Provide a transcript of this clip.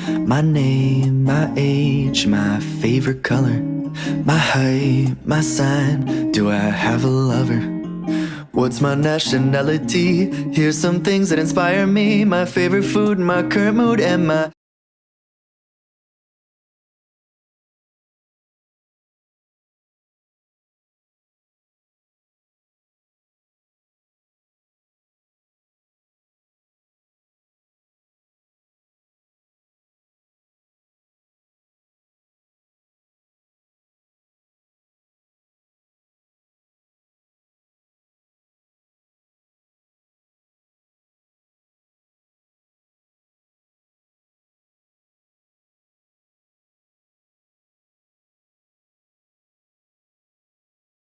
My name, my age, my favorite color, my height, my sign, do I have a lover? What's my nationality? Here's some things that inspire me. My favorite food, my current mood, and my